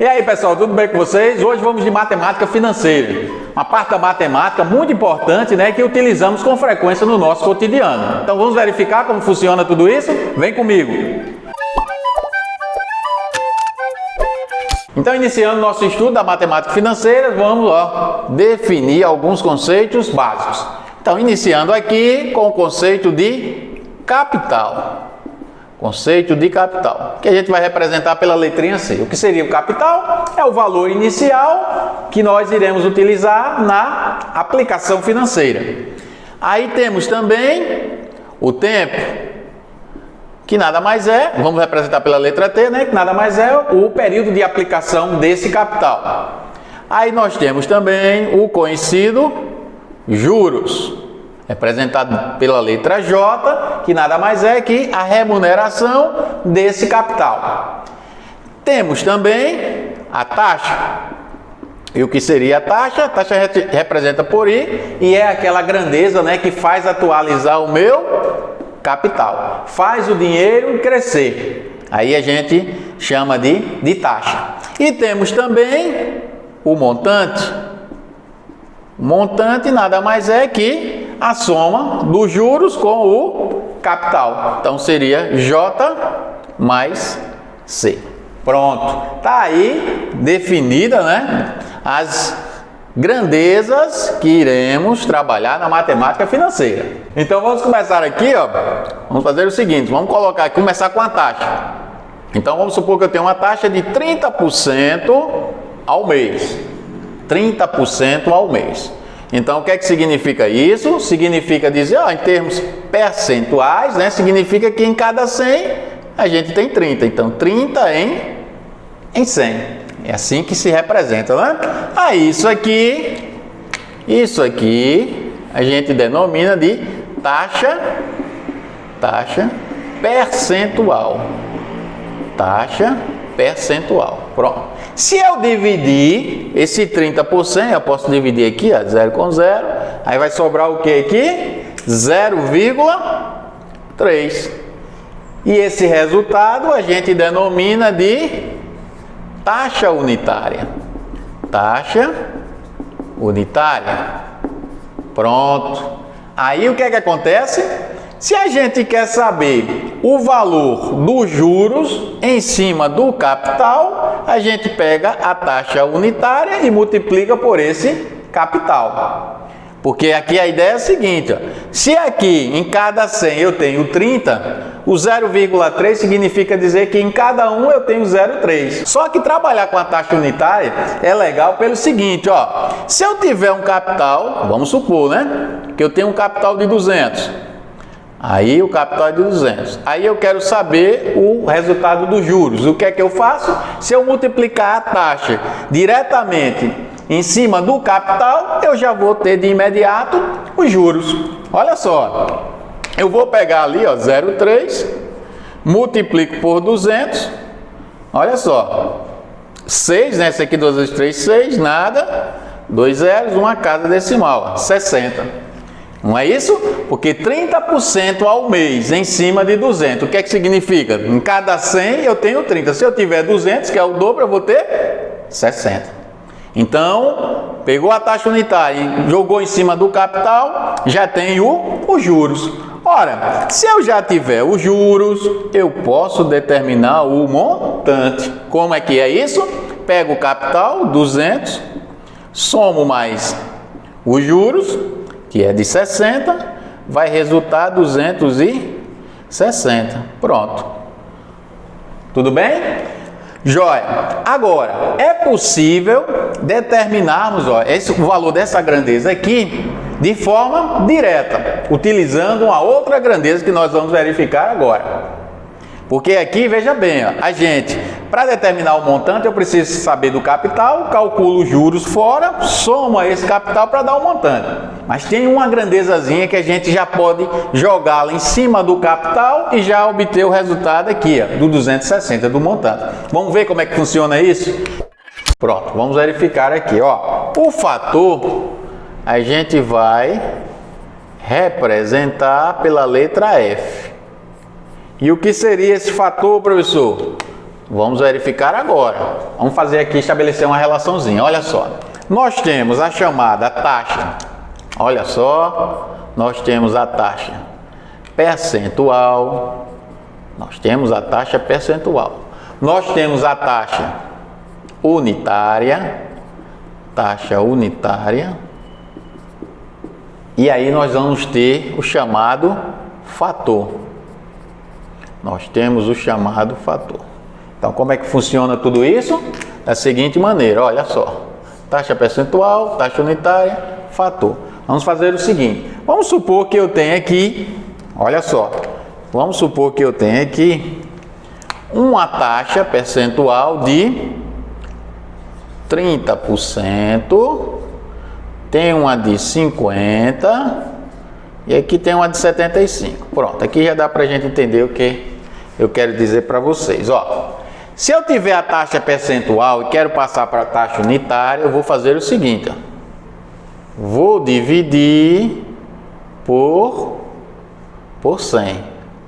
E aí, pessoal, tudo bem com vocês? Hoje vamos de matemática financeira. Uma parte da matemática muito importante, né, que utilizamos com frequência no nosso cotidiano. Então vamos verificar como funciona tudo isso? Vem comigo! Então, iniciando nosso estudo da matemática financeira, vamos definir alguns conceitos básicos. Então, iniciando aqui com o conceito de capital. Conceito de capital, que a gente vai representar pela letrinha C. O que seria o capital? É o valor inicial que nós iremos utilizar na aplicação financeira. Aí temos também o tempo, que nada mais é, vamos representar pela letra T, né? Que nada mais é o período de aplicação desse capital. Aí nós temos também o conhecido juros, representado pela letra J, que nada mais é que a remuneração desse capital. Temos também a taxa. E o que seria a taxa? A taxa representa por I e é aquela grandeza, né, que faz atualizar o meu capital. Faz o dinheiro crescer. Aí a gente chama de taxa. E temos também o montante. O montante nada mais é que a soma dos juros com o capital. Então seria J mais C. Pronto. Tá aí definida, né, as grandezas que iremos trabalhar na matemática financeira. Então vamos começar aqui, vamos fazer o seguinte, vamos colocar aqui, começar com a taxa. Então vamos supor que eu tenho uma taxa de 30% ao mês. 30% ao mês. Então, o que é que significa isso? Significa dizer, em termos percentuais, né? Significa que em cada 100 a gente tem 30. Então, 30 em 100. É assim que se representa, né? Aí, isso aqui a gente denomina de taxa percentual. Taxa percentual. Pronto. Se eu dividir esse 30 por 100, eu posso dividir aqui, 0 com 0, aí vai sobrar o que aqui? 0,3. E esse resultado a gente denomina de taxa unitária. Taxa unitária. Pronto. Aí o que é que acontece? Se a gente quer saber o valor dos juros em cima do capital, a gente pega a taxa unitária e multiplica por esse capital. Porque aqui a ideia é a seguinte, se aqui em cada 100 eu tenho 30, o 0,3 significa dizer que em cada um eu tenho 0,3. Só que trabalhar com a taxa unitária é legal pelo seguinte, se eu tiver um capital, vamos supor, né, que eu tenho um capital de 200. Aí o capital é de 200. Aí eu quero saber o resultado dos juros. O que é que eu faço? Se eu multiplicar a taxa diretamente em cima do capital, eu já vou ter de imediato os juros. Olha só. Eu vou pegar ali, 0,3, multiplico por 200. Olha só. 6, né? Esse aqui 2 vezes 3, 6, nada. 2 zeros, uma casa decimal, 60. Não é isso? Porque 30% ao mês em cima de 200. O que é que significa? Em cada 100 eu tenho 30. Se eu tiver 200, que é o dobro, eu vou ter 60. Então, pegou a taxa unitária e jogou em cima do capital, já tem os juros. Ora, se eu já tiver os juros, eu posso determinar o montante. Como é que é isso? Pego o capital, 200, somo mais os juros, que é de 60, vai resultar 260. Pronto. Tudo bem? Joia. Agora, é possível determinarmos o valor dessa grandeza aqui de forma direta, utilizando uma outra grandeza que nós vamos verificar agora. Porque aqui, veja bem, a gente, para determinar o montante, eu preciso saber do capital, calculo os juros fora, soma esse capital para dar o montante. Mas tem uma grandezazinha que a gente já pode jogá-la em cima do capital e já obter o resultado aqui, do 260 do montante. Vamos ver como é que funciona isso? Pronto, vamos verificar aqui, O fator a gente vai representar pela letra F. E o que seria esse fator, professor? Vamos verificar agora. Vamos fazer aqui, estabelecer uma relaçãozinha. Olha só. Nós temos a chamada taxa. Olha só. Nós temos a taxa percentual. Nós temos a taxa percentual. Nós temos a taxa unitária. Taxa unitária. E aí nós vamos ter o chamado fator. Nós temos o chamado fator. Então, como é que funciona tudo isso? Da seguinte maneira, olha só. Taxa percentual, taxa unitária, fator. Vamos fazer o seguinte. Vamos supor que eu tenho aqui, olha só. Vamos supor que eu tenho aqui uma taxa percentual de 30%. Tem uma de 50% e aqui tem uma de 75%. Pronto, aqui já dá para a gente entender o que eu quero dizer para vocês. Ó, se eu tiver a taxa percentual e quero passar para a taxa unitária, eu vou fazer o seguinte. Ó. Vou dividir por 100.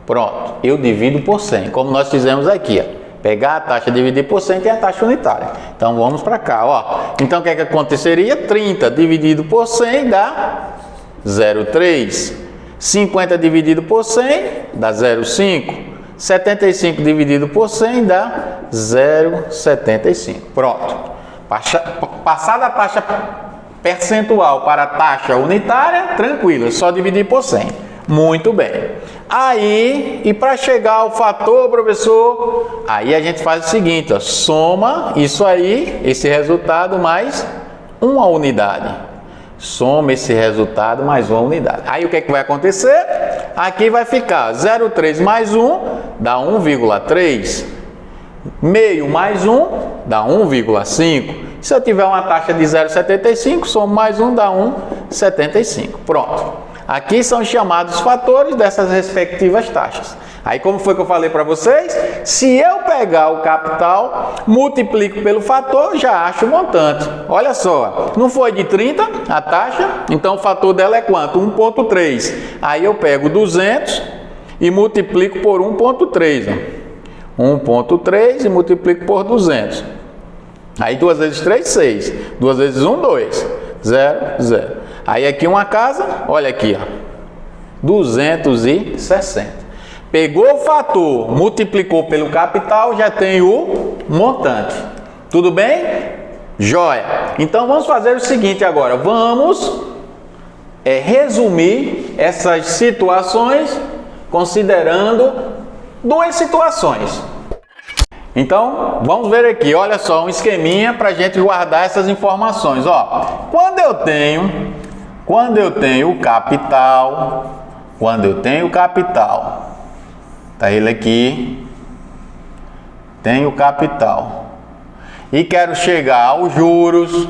Pronto, eu divido por 100, como nós fizemos aqui. Ó. Pegar a taxa e dividir por 100 tem a taxa unitária. Então vamos para cá, ó. Então o que é que aconteceria? 30 dividido por 100 dá 0,3. 50 dividido por 100 dá 0,5. 75 dividido por 100 dá 0,75. Pronto. Passada a taxa percentual para a taxa unitária, tranquilo, é só dividir por 100. Muito bem. Aí, e para chegar ao fator, professor, aí a gente faz o seguinte, ó, soma isso aí, esse resultado mais uma unidade. Soma esse resultado mais uma unidade. Aí o que é que vai acontecer? Aqui vai ficar 0,3 mais 1 dá 1,3. Meio mais 1 dá 1,5. Se eu tiver uma taxa de 0,75, somo mais 1 dá 1,75. Pronto. Aqui são chamados fatores dessas respectivas taxas. Aí como foi que eu falei para vocês? Se eu pegar o capital, multiplico pelo fator, já acho o montante. Olha só, não foi de 30 a taxa? Então o fator dela é quanto? 1,3. Aí eu pego 200 e multiplico por 1,3. 1,3 e multiplico por 200. Aí 2 vezes 3, 6. 2 vezes 1, 2. 0, 0. Aí aqui uma casa, olha aqui, ó, 260. Pegou o fator, multiplicou pelo capital, já tem o montante. Tudo bem? Joia. Então vamos fazer o seguinte agora, vamos resumir essas situações considerando duas situações. Então, vamos ver aqui, olha só, um esqueminha para a gente guardar essas informações. Ó, quando eu tenho o capital, tá ele aqui, tenho o capital, e quero chegar aos juros,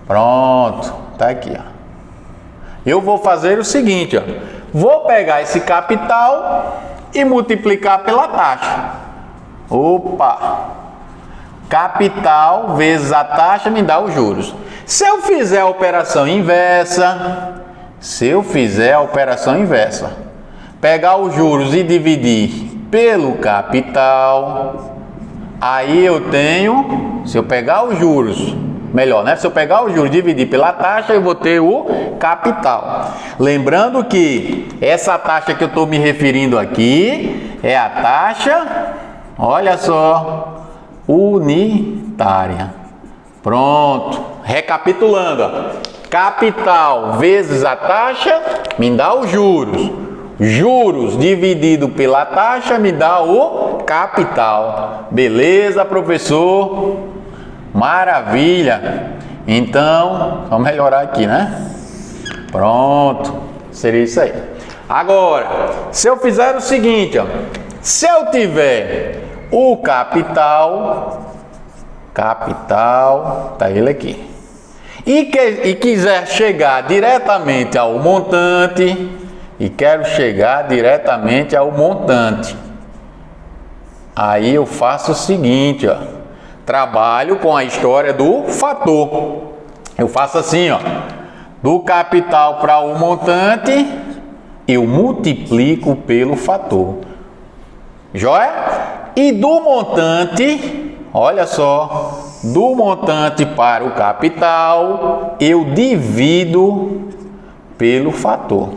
pronto, tá aqui, ó. Eu vou fazer o seguinte, ó, vou pegar esse capital e multiplicar pela taxa. Opa! Capital vezes a taxa me dá os juros. Se eu fizer a operação inversa, pegar os juros e dividir pelo capital, aí eu tenho, se eu pegar os juros, melhor, né? Se eu pegar os juros e dividir pela taxa, eu vou ter o capital. Lembrando que essa taxa que eu estou me referindo aqui é a taxa, olha só, unitária. Pronto. Recapitulando, ó. Capital vezes a taxa me dá os juros. Juros dividido pela taxa me dá o capital. Beleza, professor? Maravilha. Então, vamos melhorar aqui, né? Pronto. Seria isso aí. Agora, se eu fizer o seguinte, ó. Se eu tiver o capital, tá ele aqui, e quiser chegar diretamente ao montante, aí eu faço o seguinte, ó, trabalho com a história do fator. Eu faço assim, ó, do capital para o montante, eu multiplico pelo fator. Joia? E do montante, olha só, do montante para o capital, eu divido pelo fator.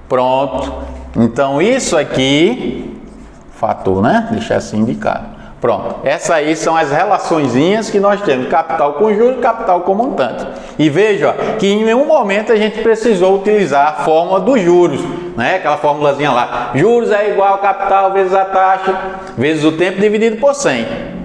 Pronto. Então, isso aqui, fator, né? Deixa assim indicado. Pronto. Essas aí são as relaçõezinhas que nós temos. Capital com juros e capital com montante. E veja que em nenhum momento a gente precisou utilizar a fórmula dos juros, né? Aquela formulazinha lá. Juros é igual a capital vezes a taxa, vezes o tempo dividido por 100.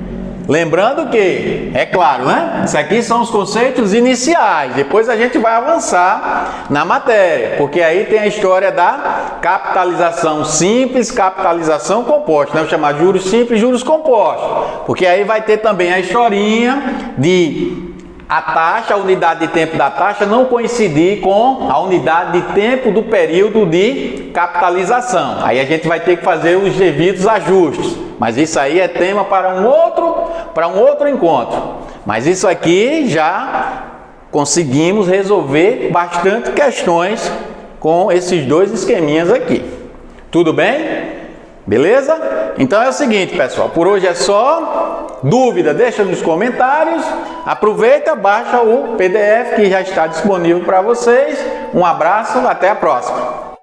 Lembrando que, é claro, né? Isso aqui são os conceitos iniciais. Depois a gente vai avançar na matéria, porque aí tem a história da capitalização simples, capitalização composta, né? Eu chamar de juros simples, juros compostos. Porque aí vai ter também a historinha de a taxa, a unidade de tempo da taxa não coincidir com a unidade de tempo do período de capitalização. Aí a gente vai ter que fazer os devidos ajustes. Mas isso aí é tema para um outro encontro. Mas isso aqui já conseguimos resolver bastante questões com esses dois esqueminhas aqui. Tudo bem? Beleza? Então é o seguinte, pessoal. Por hoje é só. Dúvida, deixa nos comentários. Aproveita, baixa o PDF que já está disponível para vocês. Um abraço, até a próxima.